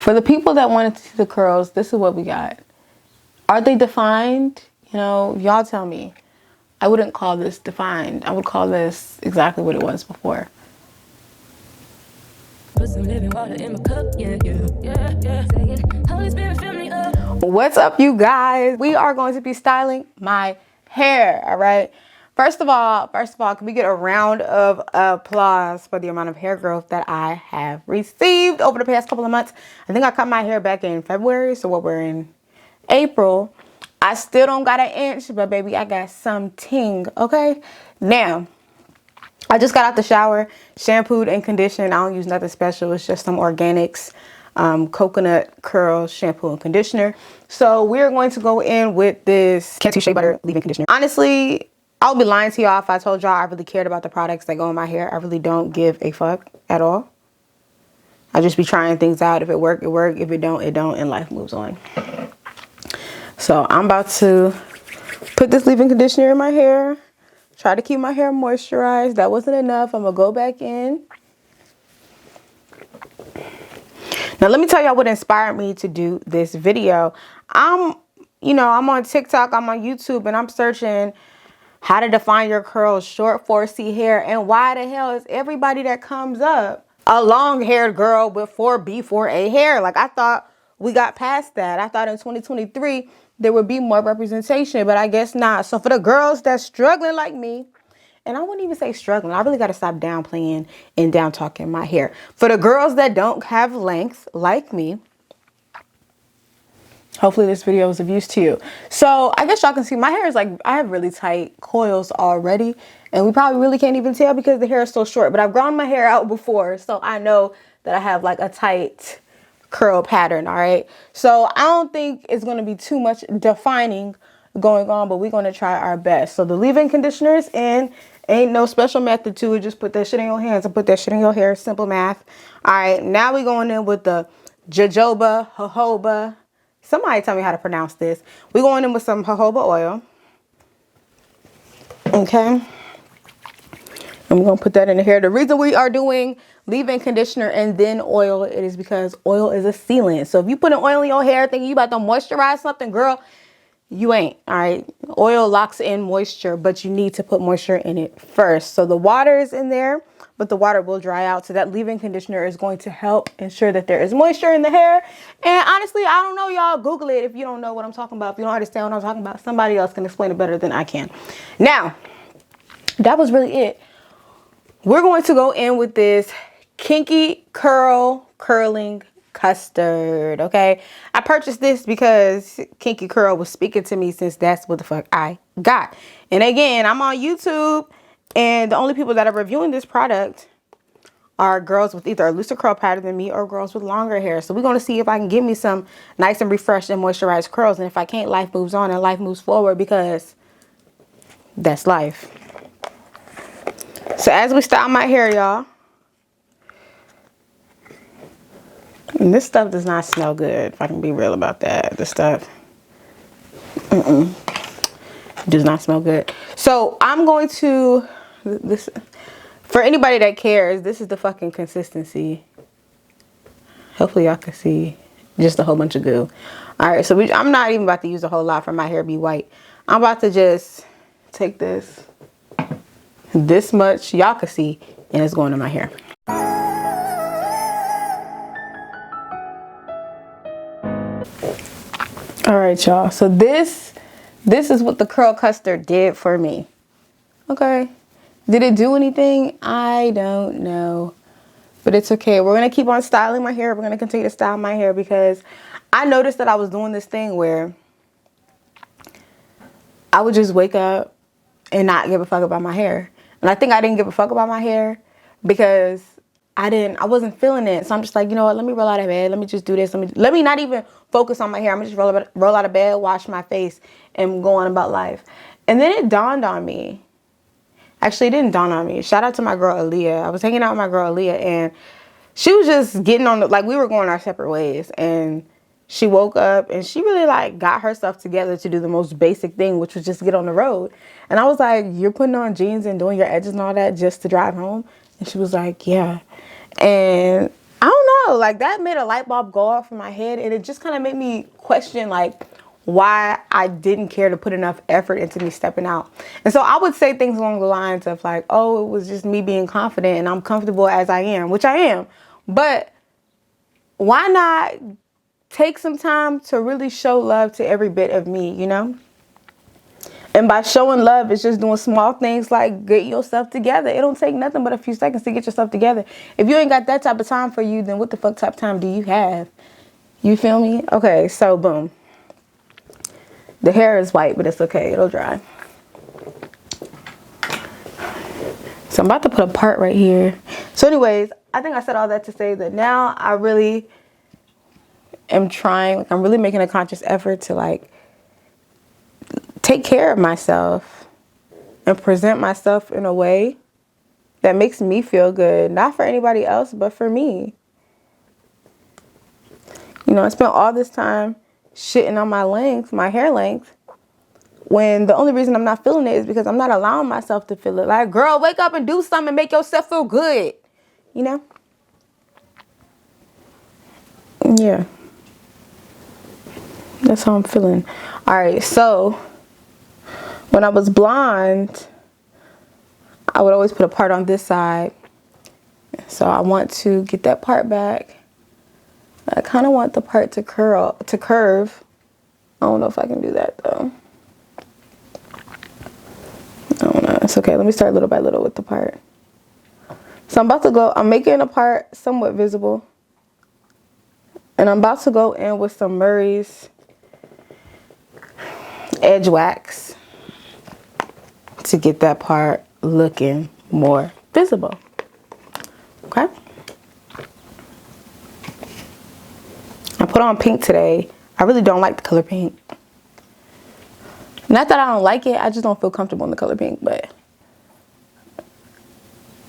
For the people that wanted to see the curls, this is what we got. Are they defined? You know, y'all tell me. I wouldn't call this defined. I would call this exactly what it was before. Put some living water in my cup, yeah. Saying, Holy Spirit, fill me up. What's up, you guys? We are going to be styling my hair, all right? First of all, can we get a round of applause for the amount of hair growth that I have received over the past couple of months? I think I cut my hair back in February, so what, we're in April. I still don't got an inch, but baby, I got something, okay? Now, I just got out the shower, shampooed and conditioned. I don't use nothing special. It's just some organics, coconut curl shampoo and conditioner. So we're going to go in with this Custard shea butter leave-in conditioner. Honestly, I'll be lying to y'all if I told y'all I really cared about the products that go in my hair. I really don't give a fuck at all. I just be trying things out. If it work, it work. If it don't, it don't, and life moves on. So I'm about to put this leave-in conditioner in my hair. Try to keep my hair moisturized. That wasn't enough. I'm gonna go back in. Now let me tell y'all what inspired me to do this video. I'm on TikTok, I'm on YouTube, and I'm searching how to define your curls, short 4C hair, and why the hell is everybody that comes up a long-haired girl with 4B, 4A hair? Like, I thought we got past that. I thought in 2023 there would be more representation, but I guess not. So for the girls that's struggling like me, and I wouldn't even say struggling, I really got to stop downplaying and down talking my hair. For the girls that don't have length like me, hopefully this video is of use to you. So I guess y'all can see my hair is like, I have really tight coils already, and we probably really can't even tell because the hair is so short, but I've grown my hair out before, so I know that I have like a tight curl pattern. All right, so I don't think it's going to be too much defining going on, but we're going to try our best. So the leave-in conditioner is in. Ain't no special method to it. Just put that shit in your hands and put that shit in your hair. Simple math. All right, now we're going in with the jojoba. Somebody tell me how to pronounce this. We're going in with some jojoba oil. Okay, and we're gonna put that in the hair. The reason we are doing leave-in conditioner and then oil, it is because oil is a sealant. So if you put an oil in your hair thinking you about to moisturize something, girl, you ain't. All right, oil locks in moisture, but you need to put moisture in it first. So the water is in there, but the water will dry out. So that leave-in conditioner is going to help ensure that there is moisture in the hair. And honestly, I don't know, y'all. Google it if you don't know what I'm talking about. If you don't understand what I'm talking about, somebody else can explain it better than I can. Now, that was really it. We're going to go in with this Kinky curling custard. Okay, I purchased this because Kinky Curl was speaking to me, since that's what the fuck I got. And again, I'm on YouTube, and the only people that are reviewing this product are girls with either a looser curl pattern than me or girls with longer hair. So we're going to see if I can give me some nice and refreshed and moisturized curls. And if I can't, life moves on and life moves forward, because that's life. So as we style my hair, y'all, and this stuff does not smell good, if I can be real about that. This stuff does not smell good. So I'm going to, this, for anybody that cares, this is the fucking consistency. Hopefully y'all can see just a whole bunch of goo. All right, so I'm not even about to use a whole lot for my hair be white. I'm about to just take this much, y'all can see, and it's going in my hair. All right, y'all, so this is what the curl custard did for me. Okay, did it do anything? I don't know, but it's okay. We're gonna keep on styling my hair. We're gonna continue to style my hair, because I noticed that I was doing this thing where I would just wake up and not give a fuck about my hair. And I think I didn't give a fuck about my hair because I wasn't feeling it. So I'm just like, you know what, let me roll out of bed. Let me just do this. Let me not even focus on my hair. I'm just roll out of bed, wash my face, and go on about life. And then it dawned on me. Actually, it didn't dawn on me. Shout out to my girl Aaliyah. I was hanging out with my girl Aaliyah, and she was just getting on like, we were going our separate ways. And she woke up and she really like got herself together to do the most basic thing, which was just get on the road. And I was like, you're putting on jeans and doing your edges and all that just to drive home? And she was like, yeah. And I don't know, like that made a light bulb go off in my head, and it just kind of made me question like why I didn't care to put enough effort into me stepping out. And so I would say things along the lines of like, oh, it was just me being confident and I'm comfortable as I am, which I am. But why not take some time to really show love to every bit of me, you know? And by showing love, it's just doing small things like getting yourself together. It don't take nothing but a few seconds to get yourself together. If you ain't got that type of time for you, then what the fuck type of time do you have? You feel me? Okay, so boom. The hair is white, but it's okay. It'll dry. So I'm about to put a part right here. So anyways, I think I said all that to say that now I really am trying, like I'm really making a conscious effort to like take care of myself and present myself in a way that makes me feel good. Not for anybody else, but for me. You know, I spent all this time shitting on my length, my hair length, when the only reason I'm not feeling it is because I'm not allowing myself to feel it. Like, girl, wake up and do something and make yourself feel good. You know? Yeah. That's how I'm feeling. All right, so when I was blonde, I would always put a part on this side. So I want to get that part back. I kind of want the part to curve. I don't know if I can do that though. I don't know. It's okay. Let me start little by little with the part. So I'm making a part somewhat visible. And I'm about to go in with some Murray's Edge Wax to get that part looking more visible. Okay? I put on pink today. I really don't like the color pink. Not that I don't like it, I just don't feel comfortable in the color pink, but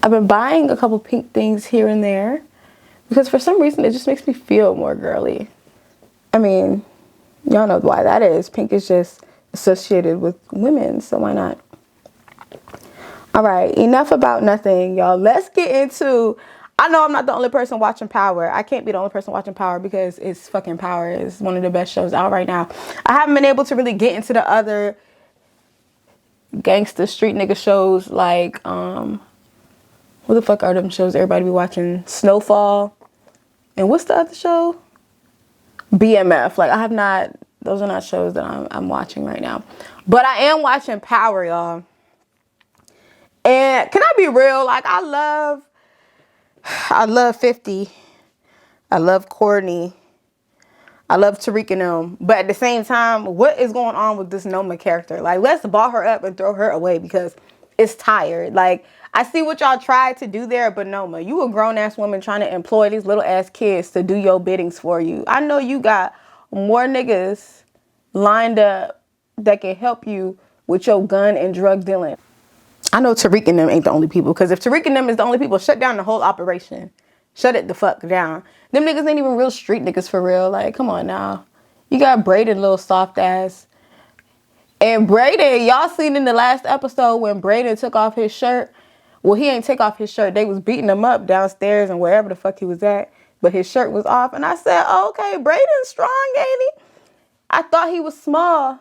I've been buying a couple pink things here and there because for some reason it just makes me feel more girly. I mean, y'all know why that is. Pink is just associated with women, so why not? All right, enough about nothing, y'all. Let's get into... I know I'm not the only person watching Power. I can't be the only person watching Power because it's fucking Power. It's one of the best shows out right now. I haven't been able to really get into the other gangster street nigga shows like, what the fuck are them shows everybody be watching? Snowfall. And what's the other show? BMF. Like, I have not, those are not shows that I'm watching right now. But I am watching Power, y'all. And can I be real? Like, I love 50. I love Courtney. I love Tariq and them. But at the same time, what is going on with this Noma character? Like, let's ball her up and throw her away because it's tired. Like, I see what y'all tried to do there, but Noma, you a grown-ass woman trying to employ these little-ass kids to do your biddings for you. I know you got more niggas lined up that can help you with your gun and drug dealing. I know Tariq and them ain't the only people, because if Tariq and them is the only people, shut down the whole operation. Shut it the fuck down. Them niggas ain't even real street niggas for real. Like, come on now. You got Brayden, little soft ass. And Brayden, y'all seen in the last episode when Brayden took off his shirt. Well, he ain't take off his shirt. They was beating him up downstairs and wherever the fuck he was at. But his shirt was off. And I said, oh, okay, Brayden's strong, ain't he? I thought he was small.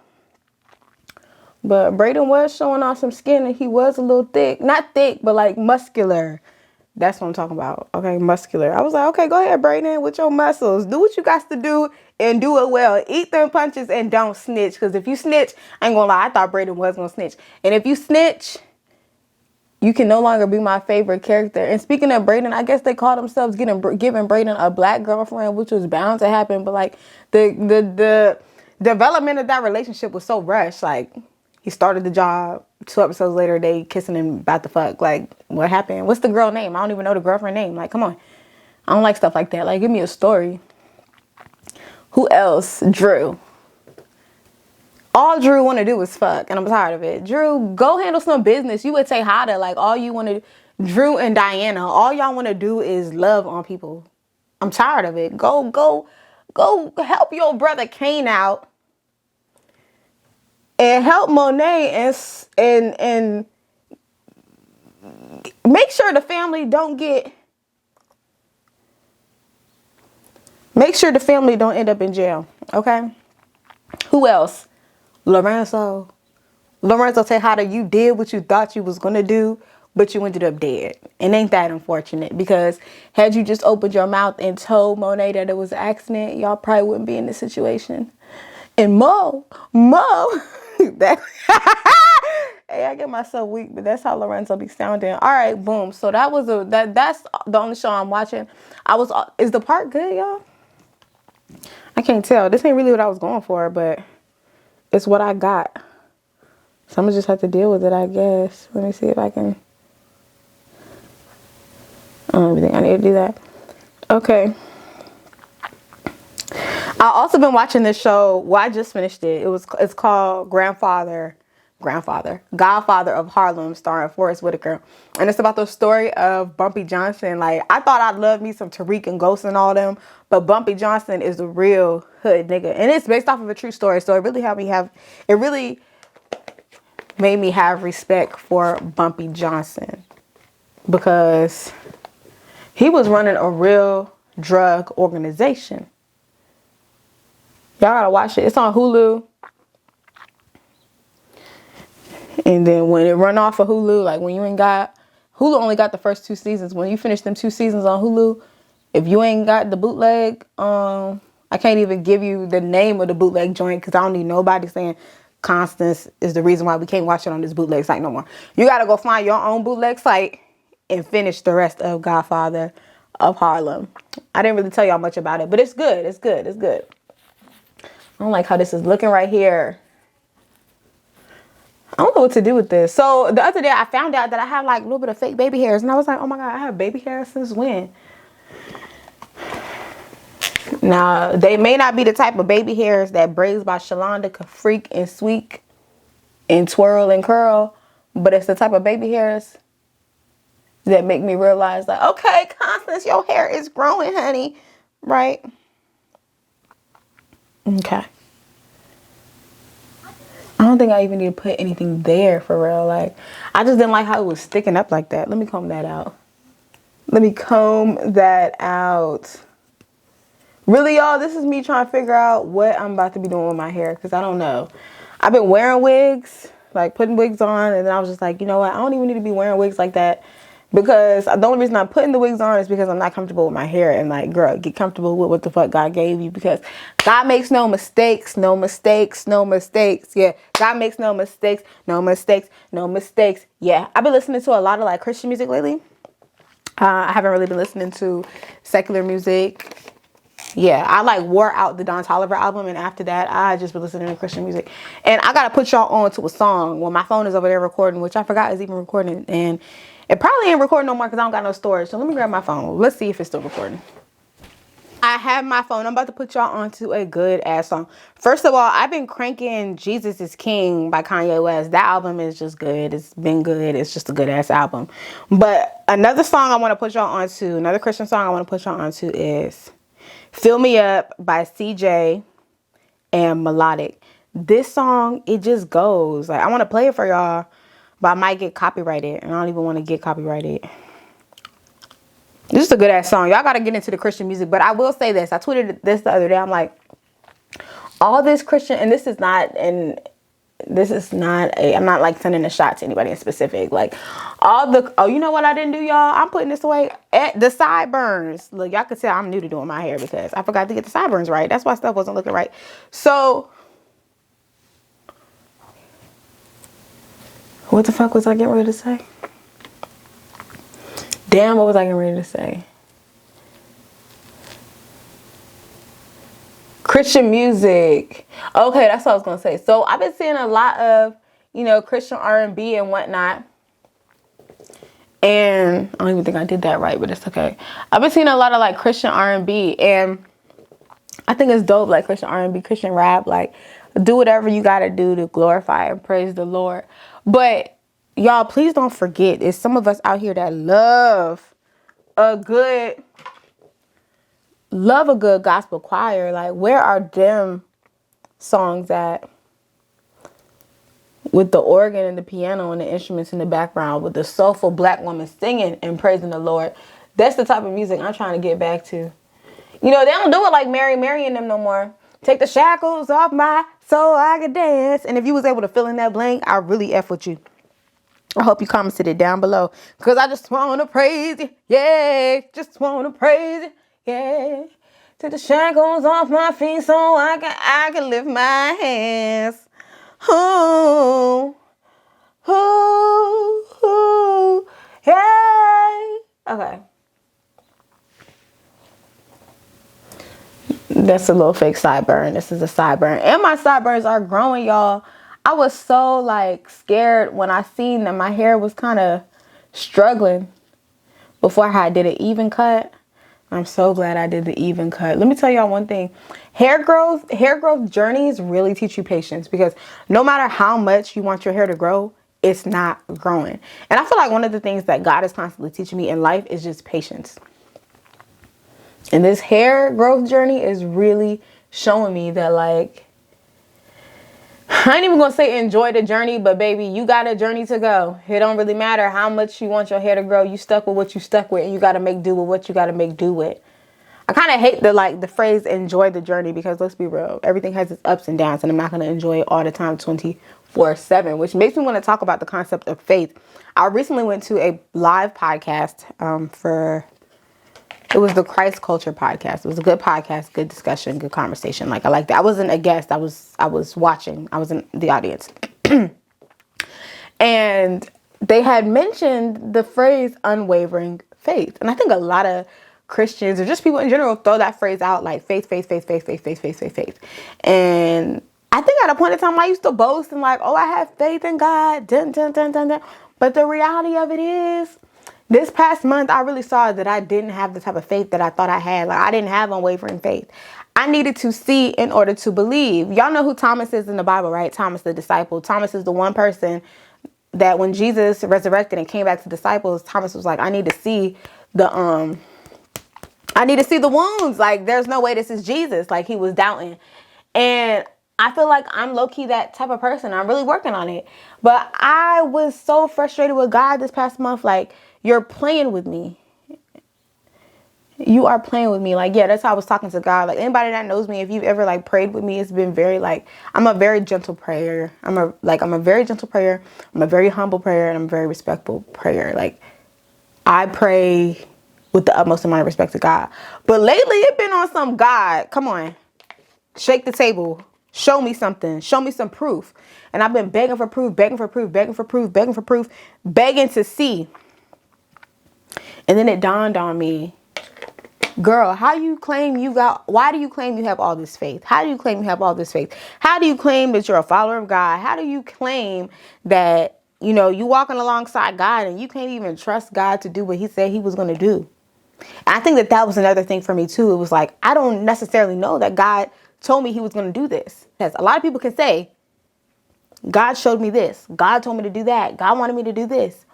But Brayden was showing off some skin and he was a little thick. Not thick, but like muscular. That's what I'm talking about. Okay, muscular. I was like, okay, go ahead, Brayden, with your muscles. Do what you got to do and do it well. Eat them punches and don't snitch. Because if you snitch, I ain't gonna lie, I thought Brayden was gonna snitch. And if you snitch, you can no longer be my favorite character. And speaking of Brayden, I guess they called themselves giving Brayden a black girlfriend, which was bound to happen. But like the development of that relationship was so rushed. Like, he started the job. 2 episodes later, they kissing and about to fuck. Like, what happened? What's the girl name? I don't even know the girlfriend name. Like, come on. I don't like stuff like that. Like, give me a story. Who else? Drew. All Drew want to do is fuck, and I'm tired of it. Drew, go handle some business. You would say Hada. Like, all you want to... Drew and Diana, all y'all want to do is love on people. I'm tired of it. Go help your brother Kane out. And help Monet and make sure the family don't get Make sure the family don't end up in jail, okay? Who else? Lorenzo. Lorenzo Tejada, you did what you thought you was going to do, but you ended up dead. And ain't that unfortunate? Because had you just opened your mouth and told Monet that it was an accident, y'all probably wouldn't be in this situation. And Mo, that, hey, I get myself weak, but that's how Lorenzo be sounding. All right, boom. So that was that's the only show I'm watching. Is the part good, y'all? I can't tell. This ain't really what I was going for, but it's what I got. So I'm gonna just have to deal with it, I guess. Let me see if I can. I don't even think I need to do that. Okay. I also been watching this show. Well, I just finished it. It's called Godfather of Harlem, starring Forrest Whitaker, and it's about the story of Bumpy Johnson. Like, I thought I'd love me some Tariq and Ghost and all them, but Bumpy Johnson is the real hood nigga, and it's based off of a true story. So it really made me have respect for Bumpy Johnson because he was running a real drug organization. Y'all gotta watch it. It's on Hulu. And then when it run off of Hulu, like when you ain't got, Hulu only got the first 2 seasons. When you finish them 2 seasons on Hulu, if you ain't got the bootleg, I can't even give you the name of the bootleg joint because I don't need nobody saying Constance is the reason why we can't watch it on this bootleg site no more. You gotta go find your own bootleg site and finish the rest of Godfather of Harlem. I didn't really tell y'all much about it, but it's good. It's good. It's good. I don't like how this is looking right here. I don't know what to do with this. So the other day I found out that I have like a little bit of fake baby hairs. And I was like, oh my God, I have baby hairs since when? Now, they may not be the type of baby hairs that Braids by Shalonda could freak and squeak and twirl and curl. But it's the type of baby hairs that make me realize like, okay, Constance, your hair is growing, honey. Right? Okay. I don't think I even need to put anything there for real. Like, I just didn't like how it was sticking up like that. Let me comb that out. Really, y'all, this is me trying to figure out what I'm about to be doing with my hair because I don't know. I've been wearing wigs, like putting wigs on, and then I was just like, you know what? I don't even need to be wearing wigs like that. Because the only reason I'm putting the wigs on is because I'm not comfortable with my hair. And like, girl, get comfortable with what the fuck God gave you. Because God makes no mistakes, no mistakes, no mistakes. Yeah, God makes no mistakes, no mistakes, no mistakes. Yeah, I've been listening to a lot of like Christian music lately. I haven't really been listening to secular music. Yeah, I like wore out the Don Toliver album, and after that, I just been listening to Christian music. And I gotta put y'all on to a song when my phone is over there recording, which I forgot is even recording, and it probably ain't recording no more because I don't got no storage. So let me grab my phone. Let's see if it's still recording. I have my phone. I'm about to put y'all onto a good ass song. First of all, I've been cranking Jesus is King by Kanye West. That album is just good. It's been good. It's just a good ass album. But another song I want to put y'all onto, another Christian song I want to put y'all onto is Fill Me Up by CJ and Melodic. This song, it just goes. Like, I want to play it for y'all, but I might get copyrighted, and I don't even want to get copyrighted. This is a good ass song. Y'all got to get into the Christian music, but I will say this. I tweeted this the other day. I'm like, all this Christian, and I'm not like sending a shot to anybody in specific. Like, you know what I didn't do, y'all? I'm putting this away at the sideburns. Look, y'all can tell I'm new to doing my hair because I forgot to get the sideburns right. That's why stuff wasn't looking right. So, what the fuck was I getting ready to say? Damn, what was I getting ready to say? Christian music. Okay, that's what I was going to say. So I've been seeing a lot of, Christian R&B and whatnot. And I don't even think I did that right, but it's okay. I've been seeing a lot of like Christian R&B, and I think it's dope, like Christian R&B, Christian rap. Like, do whatever you got to do to glorify and praise the Lord. But y'all, please don't forget, there's some of us out here that love a good gospel choir. Like, where are them songs at? With the organ and the piano and the instruments in the background, with the soulful black woman singing and praising the Lord. That's the type of music I'm trying to get back to. You know, they don't do it like Mary and them no more. Take the shackles off my soul, I can dance. And if you was able to fill in that blank, I really F with you. I hope you commented it down below. Because I just want to praise you. Yeah. Just want to praise you. Yeah. Take the shackles off my feet so I can lift my hands. Ooh. Ooh. Ooh. Hey. Okay. That's a little fake sideburn. This is a sideburn. And my sideburns are growing, y'all. I was so like scared when I seen that my hair was kind of struggling before I did an even cut. I'm so glad I did the even cut. Let me tell y'all one thing. Hair growth journeys really teach you patience, because no matter how much you want your hair to grow, it's not growing. And I feel like one of the things that God is constantly teaching me in life is just patience. And this hair growth journey is really showing me that, like, I ain't even gonna say enjoy the journey, but baby, you got a journey to go. It don't really matter how much you want your hair to grow. You stuck with what you stuck with, and you gotta make do with what you gotta make do with. I kind of hate the phrase enjoy the journey, because let's be real, everything has its ups and downs, and I'm not gonna enjoy it all the time 24/7, which makes me want to talk about the concept of faith. I recently went to a live podcast it was the Christ Culture podcast. It was a good podcast, good discussion, good conversation. Like, I liked it. I wasn't a guest. I was watching. I was in the audience. And they had mentioned the phrase unwavering faith. And I think a lot of Christians, or just people in general, throw that phrase out like faith, faith, faith, faith, faith, faith, faith, faith, faith. And I think at a point in time I used to boast and like, oh, I have faith in God. Dun, dun, dun, dun, dun. But the reality of it is, this past month, I really saw that I didn't have the type of faith that I thought I had. Like, I didn't have unwavering faith. I needed to see in order to believe. Y'all know who Thomas is in the Bible, right? Thomas, the disciple. Thomas is the one person that when Jesus resurrected and came back to disciples, Thomas was like, I need to see the wounds. Like, there's no way this is Jesus. Like, he was doubting. And I feel like I'm low-key that type of person. I'm really working on it. But I was so frustrated with God this past month. Like, you're playing with me. You are playing with me. Like, yeah, that's how I was talking to God. Like, anybody that knows me, if you've ever like prayed with me, it's been very like, I'm a very gentle prayer. I'm a very gentle prayer. I'm a very humble prayer, and I'm a very respectful prayer. Like, I pray with the utmost amount of respect to God. But lately it's been on some God, come on, shake the table. Show me something. Show me some proof. And I've been begging for proof, begging for proof, begging for proof, begging for proof, begging to see. And then it dawned on me, girl, why do you claim you have all this faith? How do you claim you have all this faith? How do you claim that you're a follower of God? How do you claim that, you know, you walking alongside God and you can't even trust God to do what he said he was going to do? And I think that was another thing for me too. It was like, I don't necessarily know that God told me he was going to do this. Because a lot of people can say, God showed me this. God told me to do that. God wanted me to do this.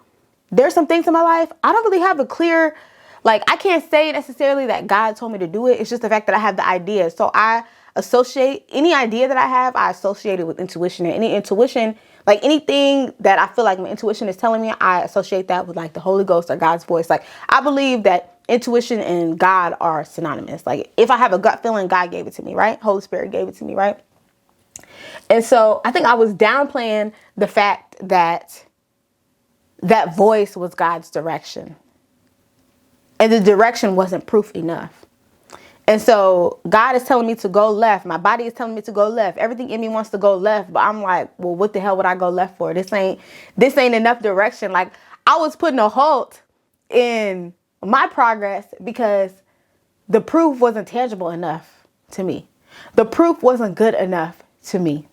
There's some things in my life I don't really have a clear, like, I can't say necessarily that God told me to do it. It's just the fact that I have the idea. So I associate any idea that I have, I associate it with intuition. And any intuition, like anything that I feel like my intuition is telling me, I associate that with like the Holy Ghost or God's voice. Like, I believe that intuition and God are synonymous. Like, if I have a gut feeling, God gave it to me, right? Holy Spirit gave it to me, right? And so I think I was downplaying the fact that that voice was God's direction. And the direction wasn't proof enough. And so God is telling me to go left. My body is telling me to go left. Everything in me wants to go left. But I'm like, well, what the hell would I go left for? This ain't enough direction. Like, I was putting a halt in my progress because the proof wasn't tangible enough to me. The proof wasn't good enough to me.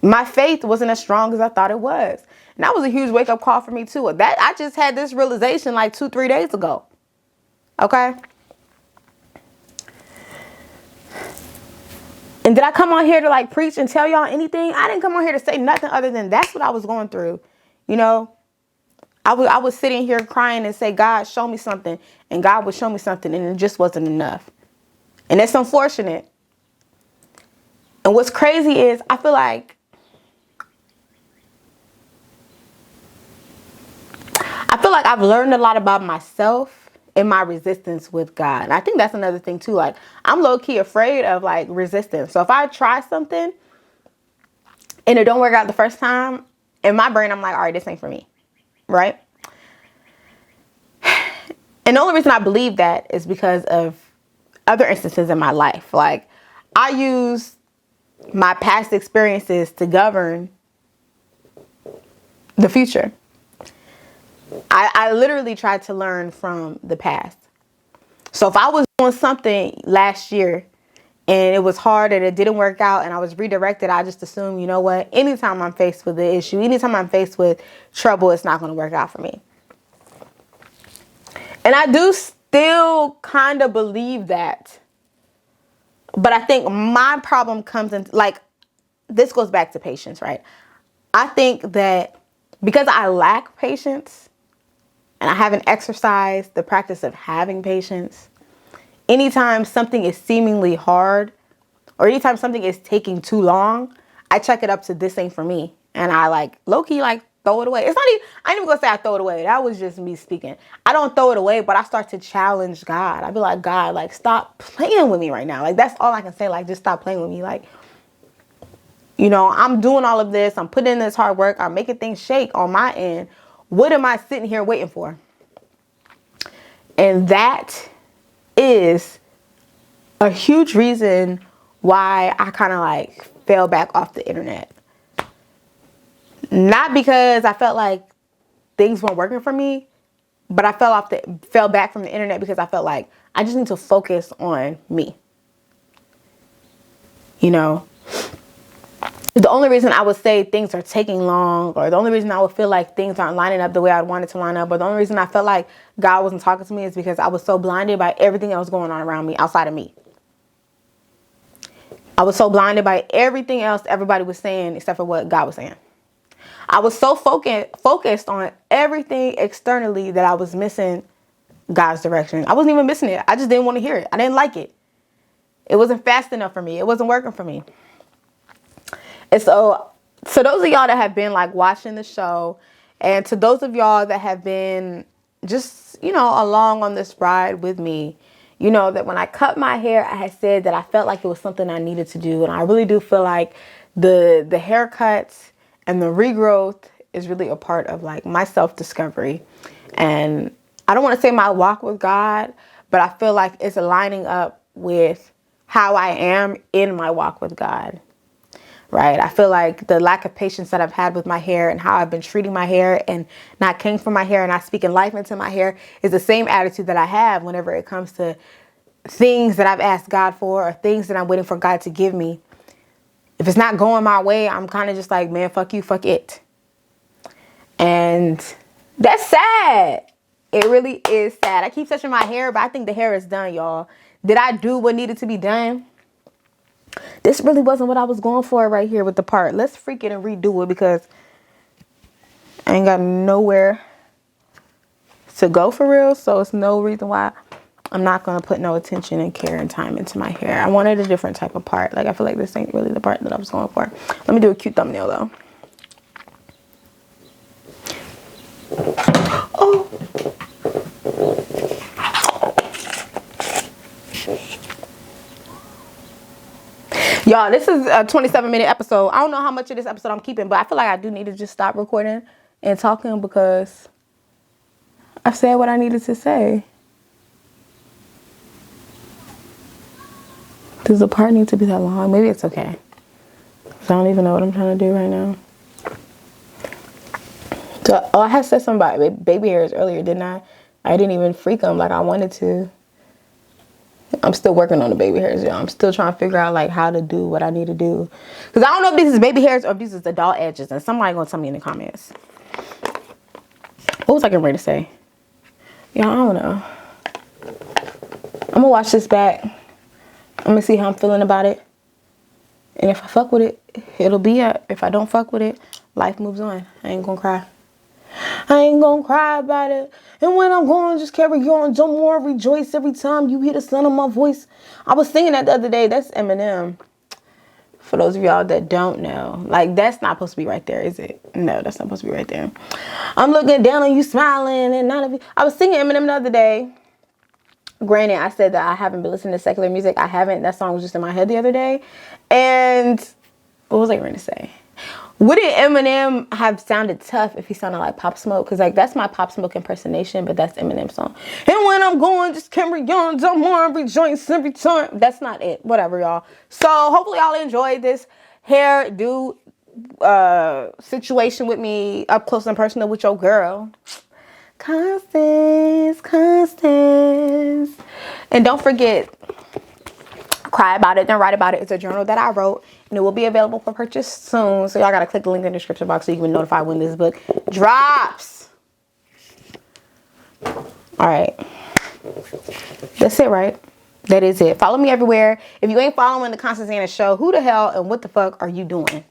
My faith wasn't as strong as I thought it was. And that was a huge wake-up call for me too. That I just had this realization like 2-3 days ago. Okay? And did I come on here to like preach and tell y'all anything? I didn't come on here to say nothing other than that's what I was going through. You know, I was sitting here crying and say, God, show me something. And God would show me something, and it just wasn't enough. And it's unfortunate. And what's crazy is I feel like I've learned a lot about myself in my resistance with God. And I think that's another thing too. Like, I'm low-key afraid of like resistance. So if I try something and it don't work out the first time, in my brain, I'm like, all right, this ain't for me. Right? And the only reason I believe that is because of other instances in my life. Like, I use my past experiences to govern the future. I literally tried to learn from the past. So if I was doing something last year and it was hard and it didn't work out and I was redirected, I just assume, you know what, anytime I'm faced with an issue, anytime I'm faced with trouble, it's not going to work out for me. And I do still kind of believe that. But I think my problem comes in, like, this goes back to patience, right? I think that because I lack patience and I haven't exercised the practice of having patience, anytime something is seemingly hard or anytime something is taking too long, I check it up to this ain't for me. And I like low-key like throw it away. It's not even, I ain't even gonna say I throw it away. That was just me speaking. I don't throw it away, but I start to challenge God. I be like, God, like, stop playing with me right now. Like, that's all I can say. Like, just stop playing with me. Like, you know, I'm doing all of this. I'm putting in this hard work. I'm making things shake on my end. What am I sitting here waiting for? And that is a huge reason why I kind of like fell back off the internet. Not because I felt like things weren't working for me, but I fell back from the internet because I felt like I just need to focus on me. You know, the only reason I would say things are taking long, or the only reason I would feel like things aren't lining up the way I wanted to line up, or the only reason I felt like God wasn't talking to me is because I was so blinded by everything that was going on around me outside of me. I was so blinded by everything else everybody was saying except for what God was saying. I was so focused on everything externally that I was missing God's direction. I wasn't even missing it. I just didn't want to hear it. I didn't like it. It wasn't fast enough for me. It wasn't working for me. And so those of y'all that have been like watching the show, and to those of y'all that have been just, you know, along on this ride with me, you know that when I cut my hair, I had said that I felt like it was something I needed to do. And I really do feel like the haircuts and the regrowth is really a part of like my self-discovery. And I don't want to say my walk with God, but I feel like it's aligning up with how I am in my walk with God. Right. I feel like the lack of patience that I've had with my hair and how I've been treating my hair and not caring for my hair and not speaking life into my hair is the same attitude that I have whenever it comes to things that I've asked God for or things that I'm waiting for God to give me. If it's not going my way, I'm kind of just like, man, fuck you, fuck it. And that's sad. It really is sad. I keep touching my hair, but I think the hair is done, y'all. Did I do what needed to be done? This really wasn't what I was going for right here with the part. Let's freak it and redo it because I ain't got nowhere to go for real. So it's no reason why I'm not going to put no attention and care and time into my hair. I wanted a different type of part. Like, I feel like this ain't really the part that I was going for. Let me do a cute thumbnail though. Oh. Y'all, this is a 27-minute episode. I don't know how much of this episode I'm keeping, but I feel like I do need to just stop recording and talking because I said what I needed to say. Does the part need to be that long? Maybe it's okay. I don't even know what I'm trying to do right now. So, I had said something about baby hairs earlier, didn't I? I didn't even freak them like I wanted to. I'm still working on the baby hairs, y'all. I'm still trying to figure out like how to do what I need to do. Because I don't know if this is baby hairs or if these is adult edges. And somebody gonna tell me in the comments. What was I getting ready to say? Yeah, I don't know. I'm gonna watch this back. I'm gonna see how I'm feeling about it. And if I fuck with it, it'll be up. If I don't fuck with it, life moves on. I ain't gonna cry. I ain't gonna cry about it. And when I'm going, just carry on. Don't more rejoice every time you hear the sound of my voice. I was singing that the other day. That's Eminem. For those of y'all that don't know. Like, that's not supposed to be right there, is it? No, that's not supposed to be right there. I'm looking down on you smiling and none of you. I was singing Eminem the other day. Granted, I said that I haven't been listening to secular music. I haven't. That song was just in my head the other day. And what was I going to say? Wouldn't Eminem have sounded tough if he sounded like Pop Smoke? Because, like, that's my Pop Smoke impersonation, but that's Eminem's song. And when I'm going, just carry on, don't want every joint every time. That's not it. Whatever, y'all. So, hopefully y'all enjoyed this hairdo situation with me up close and personal with your girl. Constance. And don't forget, Cry About It, then Write About It. It's a journal that I wrote, and it will be available for purchase soon. So y'all gotta click the link in the description box so you can be notified when this book drops. All right. That's it, right? That is it. Follow me everywhere. If you ain't following the Constance Anna Show, who the hell and what the fuck are you doing?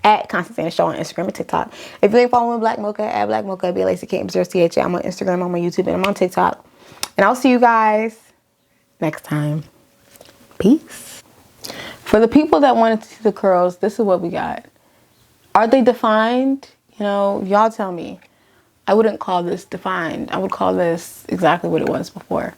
At Constance Anna Show on Instagram and TikTok. If you ain't following Black Mocha, at Black Mocha, BLACK0CHA. I'm on Instagram, I'm on YouTube, and I'm on TikTok. And I'll see you guys next time. Peace. For the people that wanted to see the curls, this is what we got. Are they defined? You know, y'all tell me. I wouldn't call this defined. I would call this exactly what it was before.